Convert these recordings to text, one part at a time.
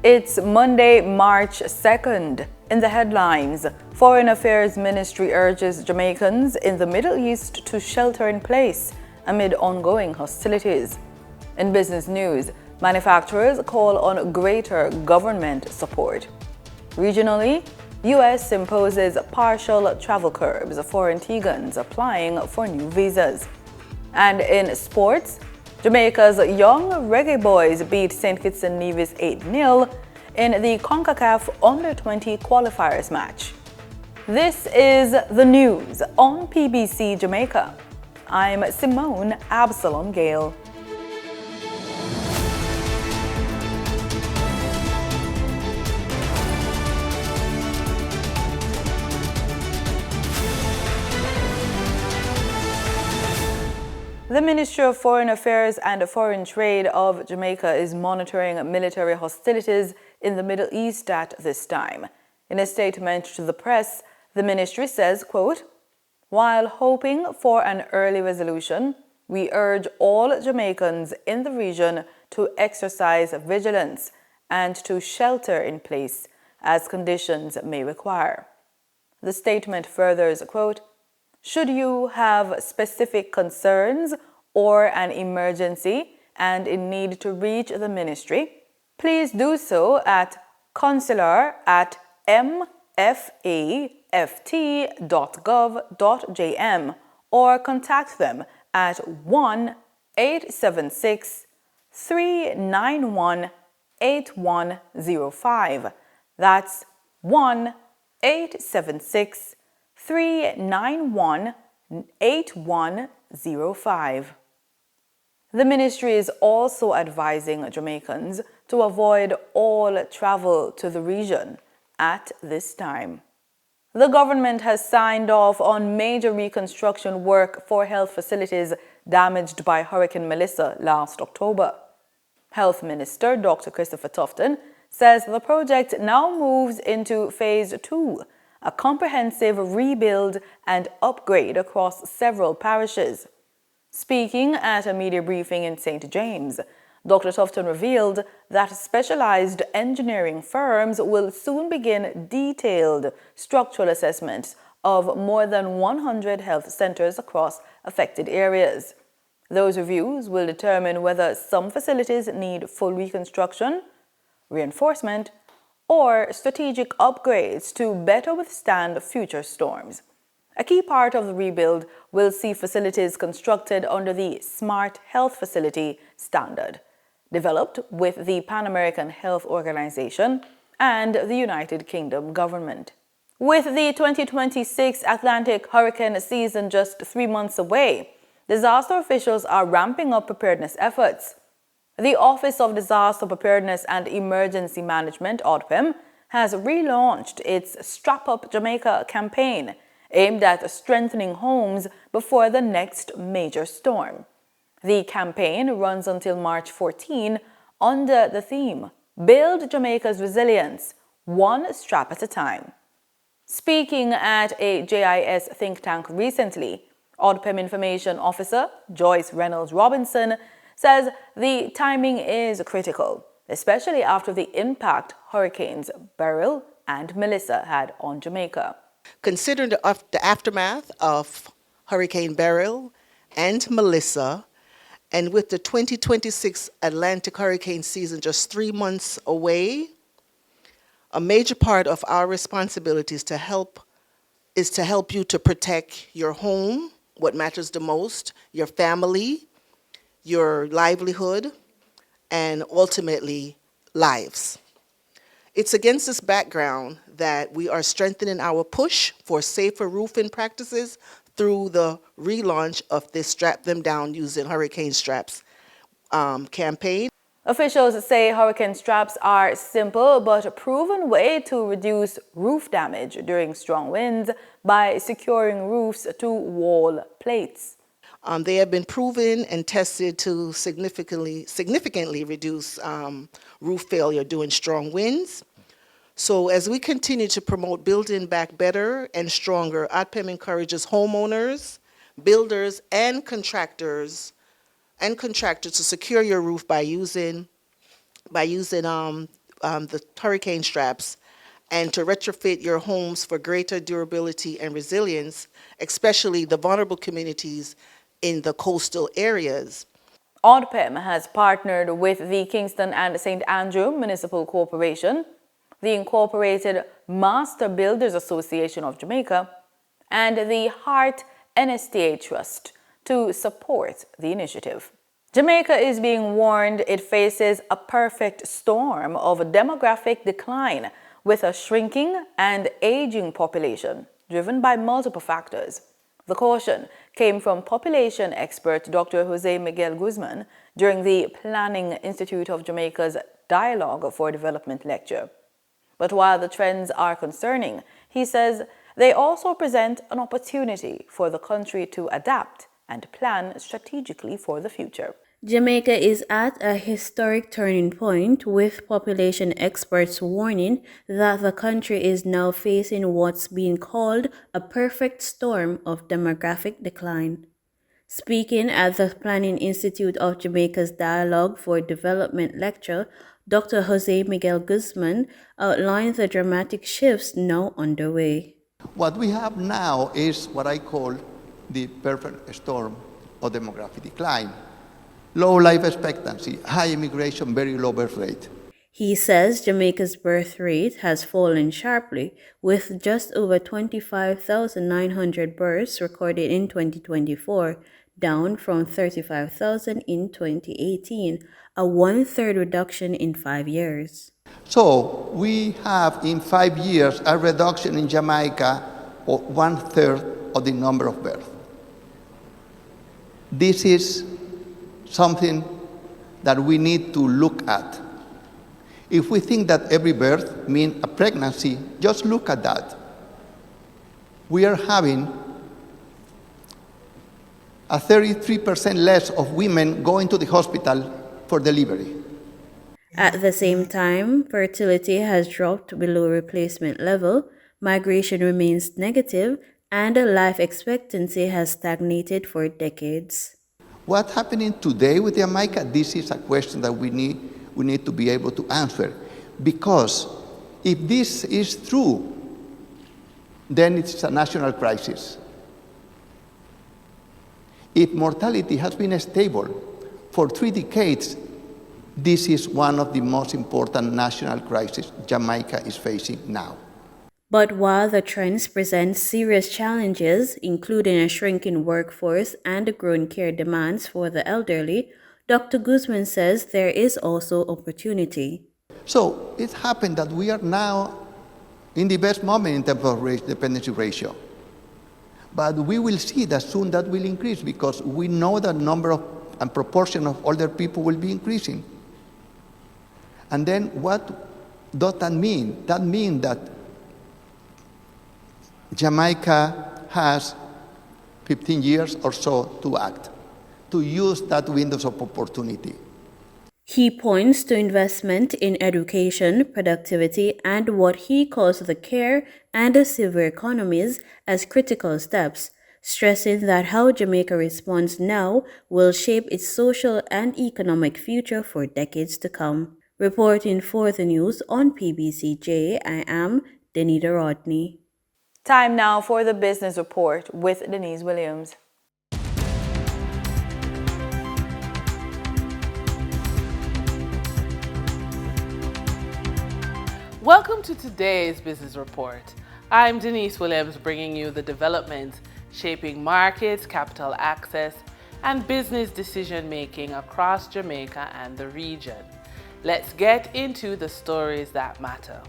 It's Monday, March 2nd. In the headlines, Foreign Affairs Ministry urges Jamaicans in the Middle East to shelter in place amid ongoing hostilities. In business news, manufacturers call on greater government support. Regionally, U.S. imposes partial travel curbs for Antiguans applying for new visas. And in sports, Jamaica's young Reggae Boys beat St. Kitts and Nevis 8-0 in the CONCACAF Under-20 qualifiers match. This is the news on PBC Jamaica. I'm Simone Absalom Gale. The Ministry of Foreign Affairs and Foreign Trade of Jamaica is monitoring military hostilities in the Middle East at this time. In a statement to the press, the ministry says, quote, "While hoping for an early resolution, we urge all Jamaicans in the region to exercise vigilance and to shelter in place as conditions may require." The statement furthers, quote, "Should you have specific concerns or an emergency and in need to reach the ministry, please do so at consular@mfaft.gov.jm or contact them at 1-876-391-8105. That's 1-876-391-8105. The ministry is also advising Jamaicans to avoid all travel to the region at this time. The government has signed off on major reconstruction work for health facilities damaged by Hurricane Melissa last October. Health Minister Dr. Christopher Tufton says the project now moves into Phase 2, a comprehensive rebuild and upgrade across several parishes. Speaking at a media briefing in St. James, Dr. Tufton revealed that specialized engineering firms will soon begin detailed structural assessments of more than 100 health centers across affected areas. Those reviews will determine whether some facilities need full reconstruction, reinforcement, or strategic upgrades to better withstand future storms. A key part of the rebuild will see facilities constructed under the Smart Health Facility standard, developed with the Pan American Health Organization and the United Kingdom government. With the 2026 Atlantic hurricane season just 3 months away, disaster officials are ramping up preparedness efforts. The Office of Disaster Preparedness and Emergency Management, ODPEM, has relaunched its Strap Up Jamaica campaign, aimed at strengthening homes before the next major storm. The campaign runs until March 14 under the theme, "Build Jamaica's Resilience, one strap at a time." Speaking at a JIS think tank recently, ODPEM Information Officer Joyce Reynolds Robinson says the timing is critical, especially after the impact Hurricanes Beryl and Melissa had on Jamaica. Considering the aftermath of Hurricane Beryl and Melissa, and with the 2026 Atlantic hurricane season just 3 months away, a major part of our responsibility is to help you to protect your home, what matters the most, your family, your livelihood, and ultimately lives. It's against this background that we are strengthening our push for safer roofing practices through the relaunch of this Strap Them Down Using Hurricane Straps campaign. Officials say hurricane straps are simple but a proven way to reduce roof damage during strong winds by securing roofs to wall plates. They have been proven and tested to significantly reduce roof failure during strong winds. So as we continue to promote building back better and stronger, ODPEM encourages homeowners, builders, and contractors to secure your roof by using the hurricane straps and to retrofit your homes for greater durability and resilience, especially the vulnerable communities in the coastal areas. ODPEM has partnered with the Kingston and St. Andrew Municipal Corporation, the Incorporated Master Builders Association of Jamaica, and the Hart NSTA Trust to support the initiative. Jamaica is being warned it faces a perfect storm of demographic decline with a shrinking and aging population driven by multiple factors. The caution came from population expert Dr. Jose Miguel Guzman during the Planning Institute of Jamaica's Dialogue for Development lecture. But while the trends are concerning, he says they also present an opportunity for the country to adapt and plan strategically for the future. Jamaica is at a historic turning point, with population experts warning that the country is now facing what's being called a perfect storm of demographic decline. Speaking at the Planning Institute of Jamaica's Dialogue for Development lecture, Dr. Jose Miguel Guzman outlined the dramatic shifts now underway. What we have now is what I call the perfect storm of demographic decline. Low life expectancy, high immigration, very low birth rate. He says Jamaica's birth rate has fallen sharply, with just over 25,900 births recorded in 2024, down from 35,000 in 2018, a one-third reduction in 5 years. So we have in 5 years a reduction in Jamaica of 1/3 of the number of births. This is something that we need to look at. If we think that every birth means a pregnancy, just look at that. We are having a 33% less of women going to the hospital for delivery. At the same time, fertility has dropped below replacement level, migration remains negative, and life expectancy has stagnated for decades. What's happening today with Jamaica? This is a question that we need to be able to answer. Because if this is true, then it's a national crisis. If mortality has been stable for 3 decades, this is one of the most important national crises Jamaica is facing now. But while the trends present serious challenges, including a shrinking workforce and growing care demands for the elderly, Dr. Guzman says there is also opportunity. So it happened that we are now in the best moment in terms of dependency ratio. But we will see that soon that will increase because we know the number of and proportion of older people will be increasing. And then what does that mean? That means that Jamaica has 15 years or so to act, to use that windows of opportunity. He points to investment in education, productivity, and what he calls the care and the silver economies as critical steps, stressing that how Jamaica responds now will shape its social and economic future for decades to come. Reporting for the news on PBCJ, I am Denita Rodney. Time now for the business report with Denise Williams. Welcome to today's business report. I'm Denise Williams, bringing you the developments shaping markets, capital access, and business decision making across Jamaica and the region. Let's get into the stories that matter.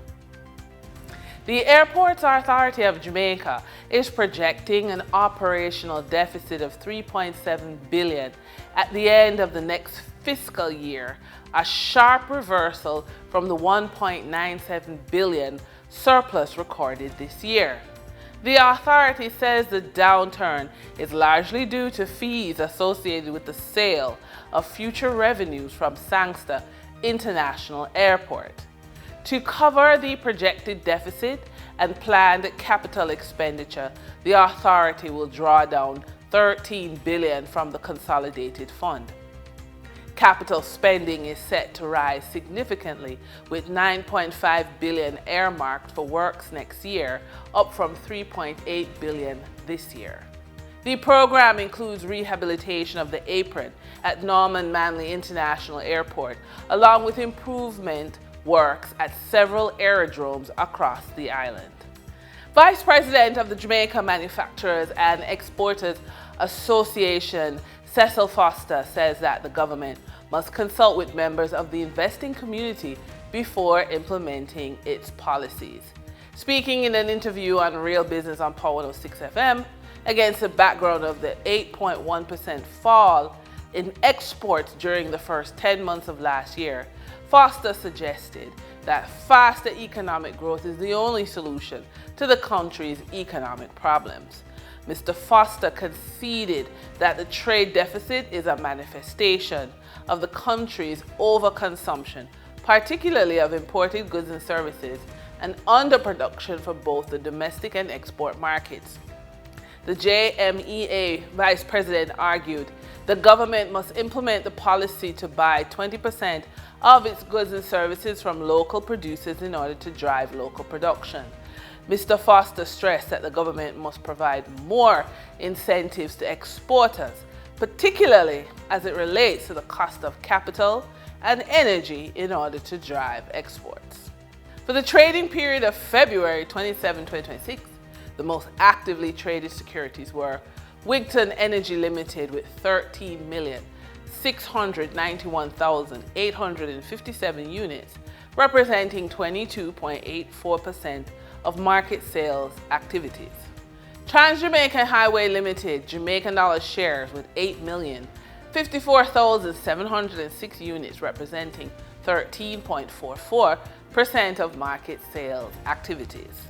The Airports Authority of Jamaica is projecting an operational deficit of $3.7 billion at the end of the next fiscal year, a sharp reversal from the $1.97 billion surplus recorded this year. The authority says the downturn is largely due to fees associated with the sale of future revenues from Sangster International Airport. To cover the projected deficit and planned capital expenditure, the authority will draw down $13 billion from the consolidated fund. Capital spending is set to rise significantly, with $9.5 billion earmarked for works next year, up from $3.8 billion this year. The program includes rehabilitation of the apron at Norman Manley International Airport, along with improvement works at several aerodromes across the island. Vice President of the Jamaica Manufacturers and Exporters Association, Cecil Foster, says that the government must consult with members of the investing community before implementing its policies. Speaking in an interview on Real Business on Power 106 FM, against the background of the 8.1% fall in exports during the first 10 months of last year, Foster suggested that faster economic growth is the only solution to the country's economic problems. Mr. Foster conceded that the trade deficit is a manifestation of the country's overconsumption, particularly of imported goods and services, and underproduction for both the domestic and export markets. The JMEA Vice President argued the government must implement the policy to buy 20% of its goods and services from local producers in order to drive local production. Mr. Foster stressed that the government must provide more incentives to exporters, particularly as it relates to the cost of capital and energy in order to drive exports. For the trading period of February 27, 2026, the most actively traded securities were Wigton Energy Limited with 13,691,857 units, representing 22.84% of market sales activities. Trans-Jamaican Highway Limited, Jamaican dollar shares with 8,054,706 units, representing 13.44% of market sales activities.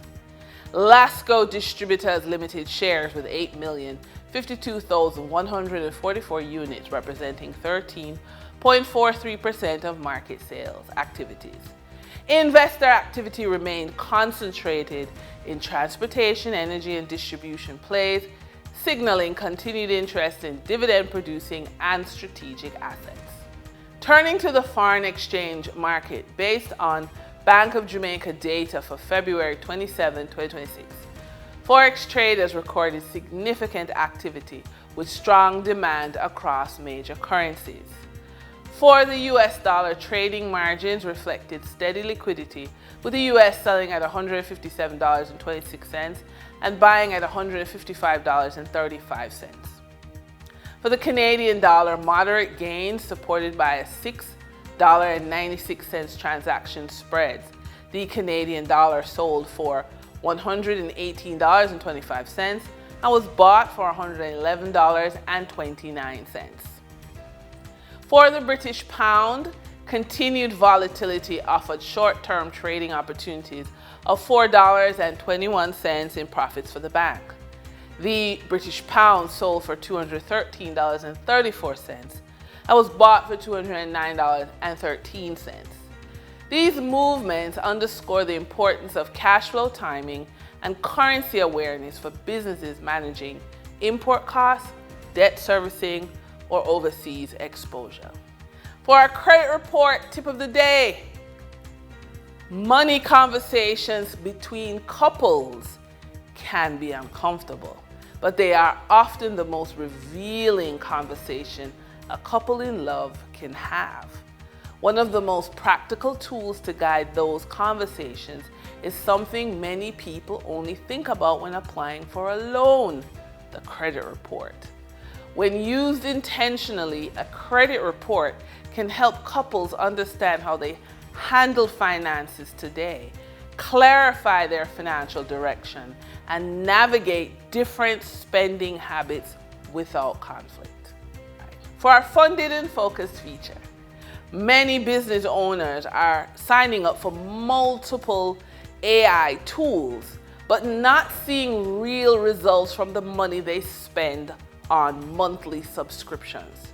Lasco Distributors Limited shares with 8,052,144 units, representing 13.43% of market sales activities. Investor activity remained concentrated in transportation, energy, and distribution plays, signaling continued interest in dividend-producing and strategic assets. Turning to the foreign exchange market, based on Bank of Jamaica data for February 27, 2026, Forex traders recorded significant activity with strong demand across major currencies. For the US dollar, trading margins reflected steady liquidity, with the US selling at $157.26 and buying at $155.35. For the Canadian dollar, moderate gains supported by a $6.96 transaction spreads. The Canadian dollar sold for $118.25 and was bought for $111.29. For the British pound, continued volatility offered short-term trading opportunities of $4.21 in profits for the bank. The British pound sold for $213.34 and was bought for $209.13. These movements underscore the importance of cash flow timing and currency awareness for businesses managing import costs, debt servicing, or overseas exposure. For our credit report tip of the day, money conversations between couples can be uncomfortable, but they are often the most revealing conversation a couple in love can have. One of the most practical tools to guide those conversations is something many people only think about when applying for a loan: the credit report. When used intentionally, a credit report can help couples understand how they handle finances today, clarify their financial direction, and navigate different spending habits without conflict. For our funded and focused feature, many business owners are signing up for multiple AI tools, but not seeing real results from the money they spend on monthly subscriptions.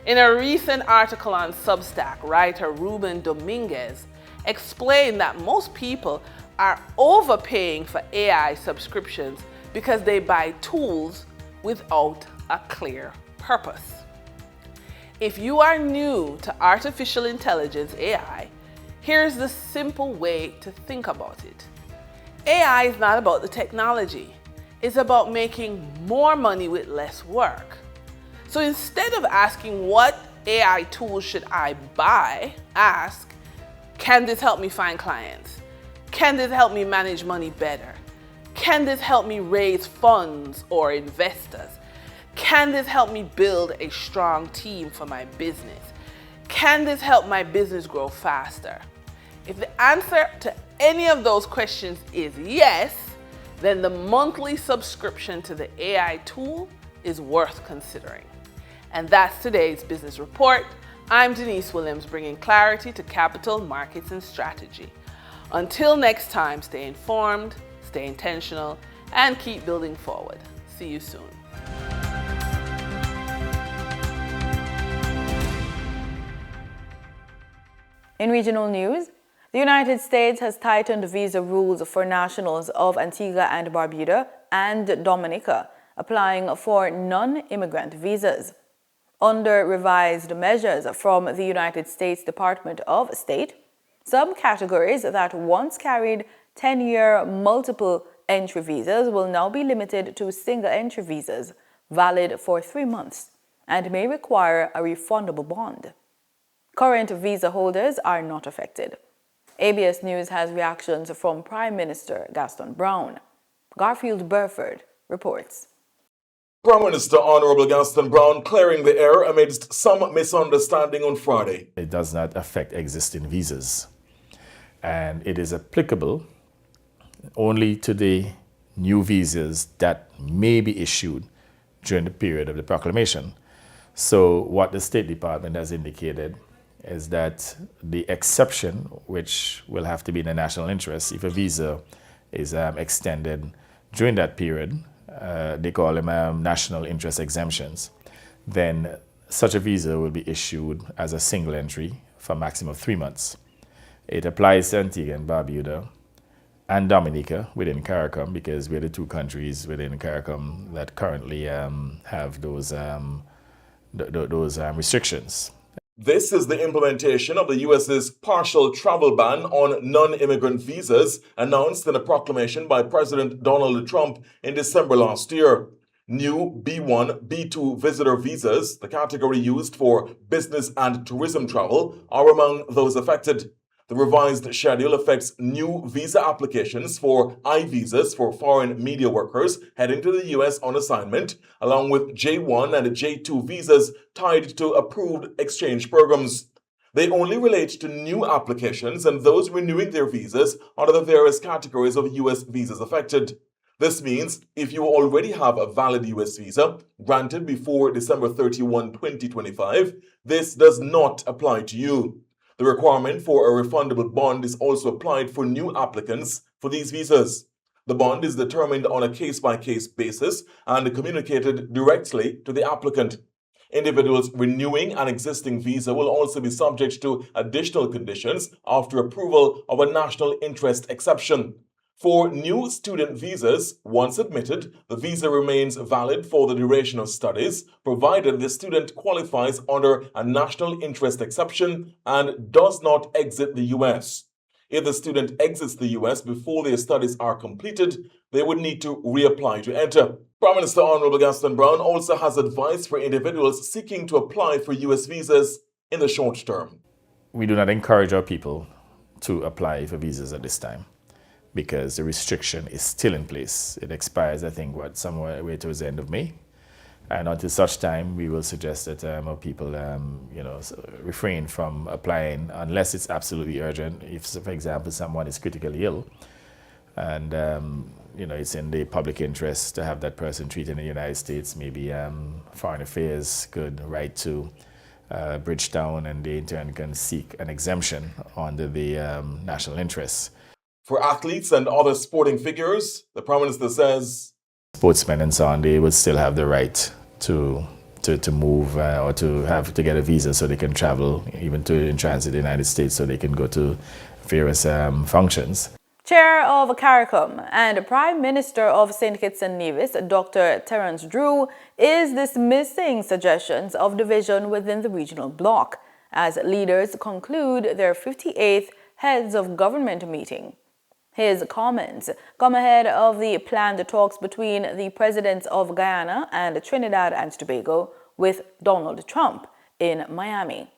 In a recent article on Substack, writer Ruben Dominguez explained that most people are overpaying for AI subscriptions because they buy tools without a clear purpose. If you are new to artificial intelligence, AI, here's the simple way to think about it. AI is not about the technology. It's about making more money with less work. So instead of asking what AI tools should I buy, ask, can this help me find clients? Can this help me manage money better? Can this help me raise funds or investors? Can this help me build a strong team for my business? Can this help my business grow faster? If the answer to any of those questions is yes, then the monthly subscription to the AI tool is worth considering. And that's today's business report. I'm Denise Williams, bringing clarity to capital markets and strategy. Until next time, stay informed, stay intentional, and keep building forward. See you soon. In regional news, the United States has tightened visa rules for nationals of Antigua and Barbuda and Dominica, applying for non-immigrant visas. Under revised measures from the United States Department of State, some categories that once carried 10-year multiple entry visas will now be limited to single entry visas, valid for 3 months, and may require a refundable bond. Current visa holders are not affected. ABS News has reactions from Prime Minister Gaston Brown. Garfield Burford reports. Prime Minister Honorable Gaston Brown clearing the air amidst some misunderstanding on Friday. It does not affect existing visas, and it is applicable only to the new visas that may be issued during the period of the proclamation. So what the State Department has indicated is that the exception, which will have to be in the national interest, if a visa is extended during that period, they call them national interest exemptions, then such a visa will be issued as a single entry for a maximum of 3 months. It applies to Antigua and Barbuda and Dominica within Caricom, because we're the 2 countries within Caricom that currently have those restrictions. This is the implementation of the U.S.'s partial travel ban on non-immigrant visas announced in a proclamation by President Donald Trump in December last year. New B1, B2 visitor visas, the category used for business and tourism travel, are among those affected. The revised schedule affects new visa applications for I-visas for foreign media workers heading to the U.S. on assignment, along with J1 and J2 visas tied to approved exchange programs. They only relate to new applications and those renewing their visas under the various categories of U.S. visas affected. This means if you already have a valid U.S. visa granted before December 31, 2025, this does not apply to you. The requirement for a refundable bond is also applied for new applicants for these visas. The bond is determined on a case-by-case basis and communicated directly to the applicant. Individuals renewing an existing visa will also be subject to additional conditions after approval of a national interest exception. For new student visas, once admitted, the visa remains valid for the duration of studies, provided the student qualifies under a national interest exception and does not exit the U.S. If the student exits the U.S. before their studies are completed, they would need to reapply to enter. Prime Minister Honorable Gaston Brown also has advice for individuals seeking to apply for U.S. visas in the short term. We do not encourage our people to apply for visas at this time, because the restriction is still in place. It expires, I think, somewhere towards the end of May. And until such time, we will suggest that our people, refrain from applying unless it's absolutely urgent. If, for example, someone is critically ill and, it's in the public interest to have that person treated in the United States, maybe Foreign Affairs could write to Bridgetown, and they in turn can seek an exemption under the national interest. For athletes and other sporting figures, the Prime Minister says, sportsmen and so on, they would still have the right to move or to get a visa so they can travel even in transit the United States, so they can go to various functions. Chair of Caricom and Prime Minister of St. Kitts and Nevis, Dr. Terence Drew, is dismissing suggestions of division within the regional bloc as leaders conclude their 58th Heads of Government meeting. His comments come ahead of the planned talks between the presidents of Guyana and Trinidad and Tobago with Donald Trump in Miami.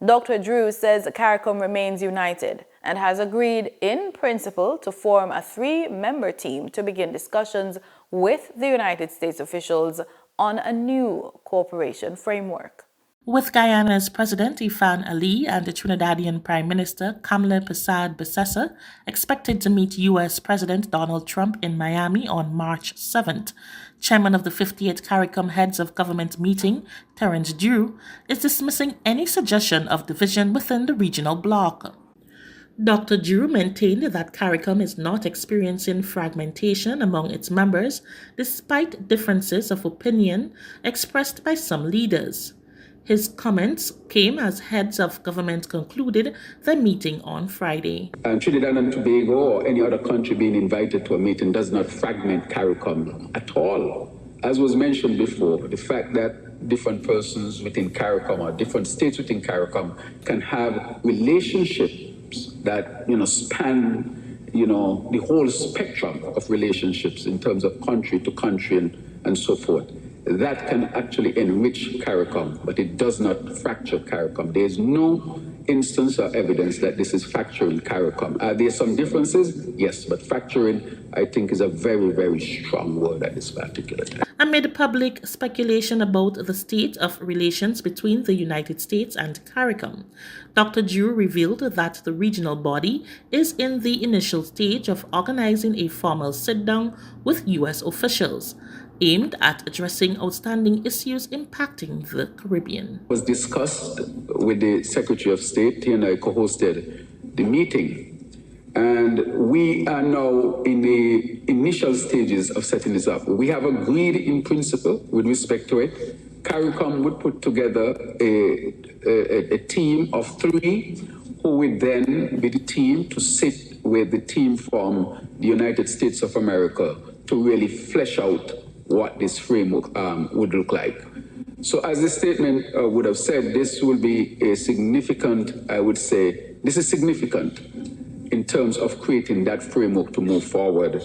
Dr. Drew says Caricom remains united and has agreed in principle to form a 3-member team to begin discussions with the United States officials on a new cooperation framework. With Guyana's President Ifan Ali and the Trinidadian Prime Minister Kamla Persad-Bissessar expected to meet U.S. President Donald Trump in Miami on March 7th, Chairman of the 50th Caricom Heads of Government meeting, Terence Drew, is dismissing any suggestion of division within the regional bloc. Dr. Drew maintained that Caricom is not experiencing fragmentation among its members, despite differences of opinion expressed by some leaders. His comments came as heads of government concluded the meeting on Friday. Trinidad and Tobago or any other country being invited to a meeting does not fragment Caricom at all. As was mentioned before, the fact that different persons within Caricom or different states within Caricom can have relationships that span the whole spectrum of relationships in terms of country to country and so forth. That can actually enrich Caricom, but it does not fracture Caricom. There is no instance or evidence that this is fracturing Caricom. Are there some differences? Yes, but fracturing, I think, is a very, very strong word at this particular time. Amid public speculation about the state of relations between the United States and Caricom, Dr. Drew revealed that the regional body is in the initial stage of organizing a formal sit-down with U.S. officials, aimed at addressing outstanding issues impacting the Caribbean. It was discussed with the Secretary of State. He and I co-hosted the meeting. And we are now in the initial stages of setting this up. We have agreed in principle with respect to it. Caricom would put together a team of 3 who would then be the team to sit with the team from the United States of America to really flesh out what this framework would look like. So as the statement would have said, this will be a significant, I would say, this is significant in terms of creating that framework to move forward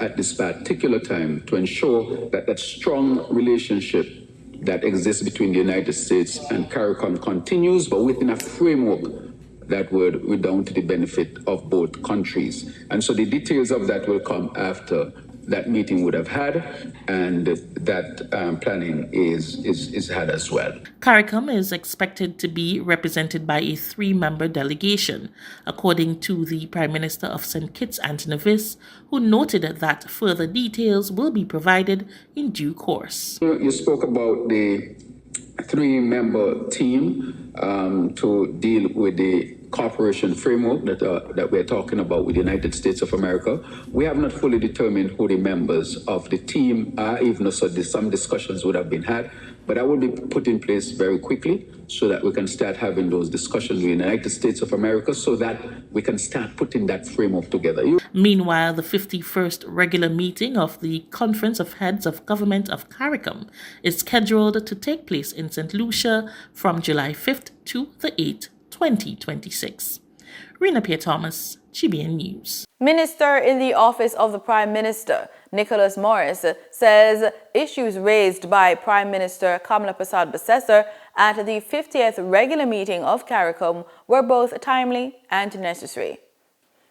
at this particular time to ensure that that strong relationship that exists between the United States and Caricom continues, but within a framework that would redound to the benefit of both countries. And so the details of that will come after that meeting would have had, and that planning is had as well. Caricom is expected to be represented by a 3-member delegation, according to the Prime Minister of St. Kitts and Nevis, who noted that further details will be provided in due course. You spoke about the 3-member team to deal with the cooperation framework that we're talking about with the United States of America. We have not fully determined who the members of the team are, even though some discussions would have been had, but that will be put in place very quickly so that we can start having those discussions with the United States of America so that we can start putting that framework together. Meanwhile, the 51st regular meeting of the Conference of Heads of Government of Caricom is scheduled to take place in St. Lucia from July 5th to the 8th, 2026. Rena Pierre Thomas, GBN News. Minister in the Office of the Prime Minister, Nicholas Morris, says issues raised by Prime Minister Kamla Persad-Bissessar at the 50th regular meeting of Caricom were both timely and necessary.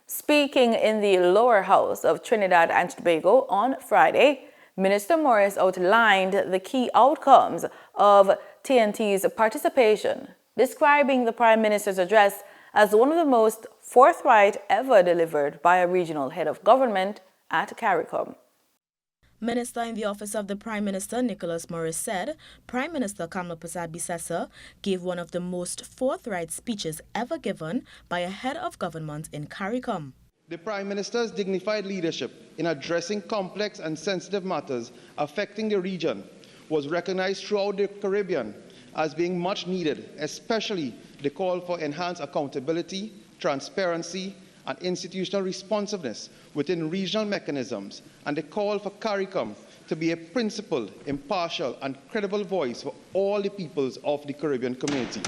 Speaking in the lower house of Trinidad and Tobago on Friday, Minister Morris outlined the key outcomes of TNT's participation, describing the Prime Minister's address as one of the most forthright ever delivered by a regional head of government at Caricom. Minister in the Office of the Prime Minister, Nicholas Morris, said Prime Minister Kamla Persad-Bissessar gave one of the most forthright speeches ever given by a head of government in Caricom. The Prime Minister's dignified leadership in addressing complex and sensitive matters affecting the region was recognized throughout the Caribbean as being much needed, especially the call for enhanced accountability, transparency, and institutional responsiveness within regional mechanisms, and the call for Caricom to be a principled, impartial, and credible voice for all the peoples of the Caribbean community.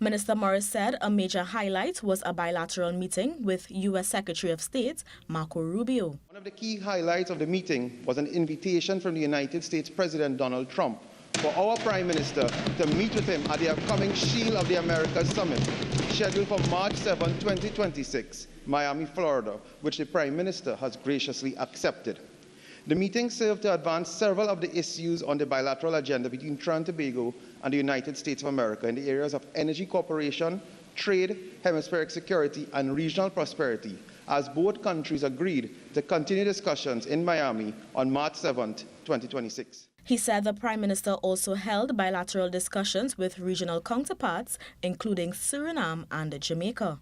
Minister Morris said a major highlight was a bilateral meeting with U.S. Secretary of State Marco Rubio. One of the key highlights of the meeting was an invitation from the United States President Donald Trump for our Prime Minister to meet with him at the upcoming Shield of the Americas Summit, scheduled for March 7, 2026, Miami, Florida, which the Prime Minister has graciously accepted. The meeting served to advance several of the issues on the bilateral agenda between Trinidad and Tobago and the United States of America in the areas of energy cooperation, trade, hemispheric security, and regional prosperity, as both countries agreed to continue discussions in Miami on March 7, 2026. He said the Prime Minister also held bilateral discussions with regional counterparts, including Suriname and Jamaica.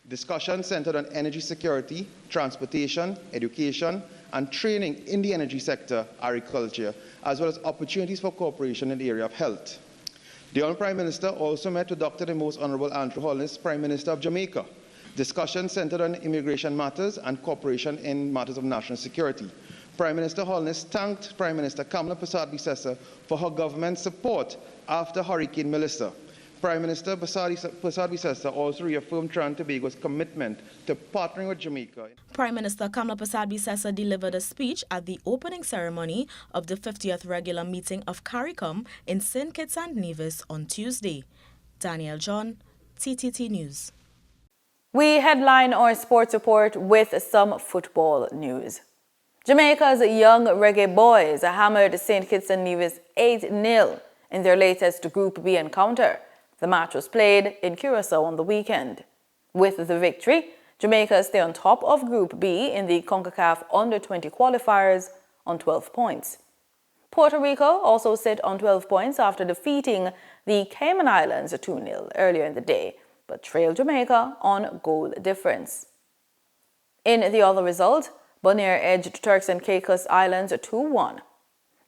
Discussions centered on energy security, transportation, education, and training in the energy sector, agriculture, as well as opportunities for cooperation in the area of health. The Honourable Prime Minister also met with Dr. the Most Honourable Andrew Holness, Prime Minister of Jamaica. Discussions centered on immigration matters and cooperation in matters of national security. Prime Minister Holness thanked Prime Minister Kamala for her government's support after Hurricane Melissa. Prime Minister Bissessar also reaffirmed Trinidad and Tobago's commitment to partnering with Jamaica. Prime Minister Kamala Bissessar delivered a speech at the opening ceremony of the 50th regular meeting of Caricom in St. Kitts and Nevis on Tuesday. Danielle John, TTT News. We headline our sports report with some football news. Jamaica's young reggae boys hammered St. Kitts and Nevis 8-0 in their latest Group B encounter. The match was played in Curacao on the weekend. With the victory, Jamaica stay on top of Group B in the CONCACAF Under-20 qualifiers on 12 points. Puerto Rico also sit on 12 points after defeating the Cayman Islands 2-0 earlier in the day, but trailed Jamaica on goal difference. In the other result, Bonaire edged Turks and Caicos Islands 2-1.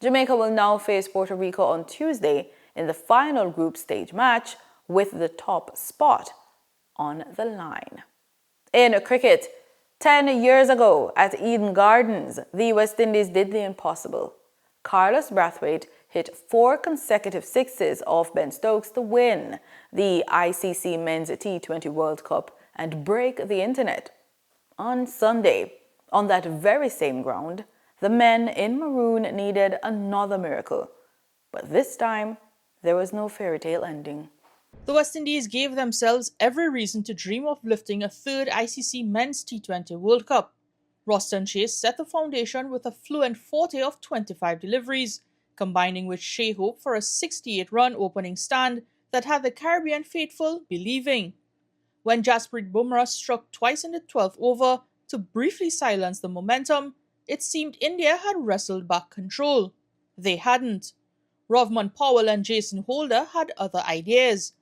Jamaica will now face Puerto Rico on Tuesday in the final group stage match with the top spot on the line. In cricket, 10 years ago at Eden Gardens, the West Indies did the impossible. Carlos Brathwaite hit 4 consecutive sixes off Ben Stokes to win the ICC Men's T20 World Cup and break the internet. On Sunday, on that very same ground, the men in maroon needed another miracle. But this time, there was no fairy tale ending. The West Indies gave themselves every reason to dream of lifting a third ICC Men's T20 World Cup. Roston Chase set the foundation with a fluent 40 of 25 deliveries, combining with Shea Hope for a 68-run opening stand that had the Caribbean faithful believing. When Jasprit Bumrah struck twice in the 12th over to briefly silence the momentum, it seemed India had wrestled back control. They hadn't. Rovman Powell and Jason Holder had other ideas.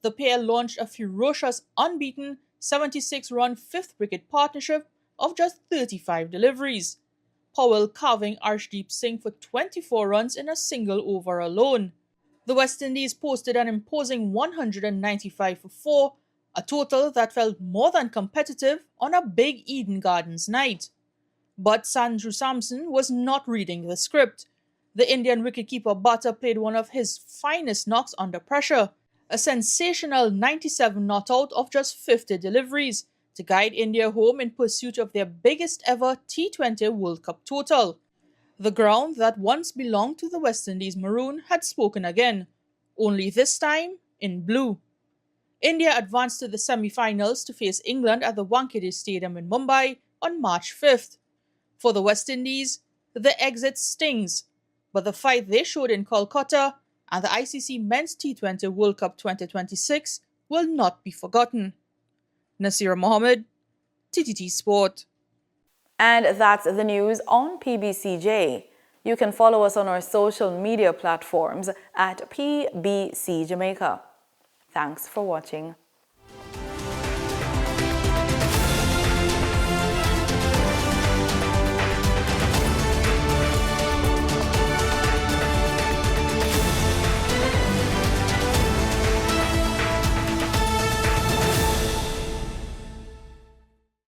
The pair launched a ferocious, unbeaten 76-run 5th wicket partnership of just 35 deliveries. Powell carving Arshdeep Singh for 24 runs in a single over alone. The West Indies posted an imposing 195 for 4, a total that felt more than competitive on a big Eden Gardens night. But Sanju Samson was not reading the script. The Indian wicketkeeper Bhatta played one of his finest knocks under pressure, a sensational 97 not out of just 50 deliveries to guide India home in pursuit of their biggest ever T20 World Cup total. The ground that once belonged to the West Indies Maroon had spoken again, only this time in blue. India advanced to the semi-finals to face England at the Wankhede Stadium in Mumbai on March 5th. For the West Indies, the exit stings, but the fight they showed in Kolkata and the ICC Men's T20 World Cup 2026 will not be forgotten. Nasira Mohammed, TTT Sport. And that's the news on PBCJ. You can follow us on our social media platforms at PBCJamaica. Thanks for watching.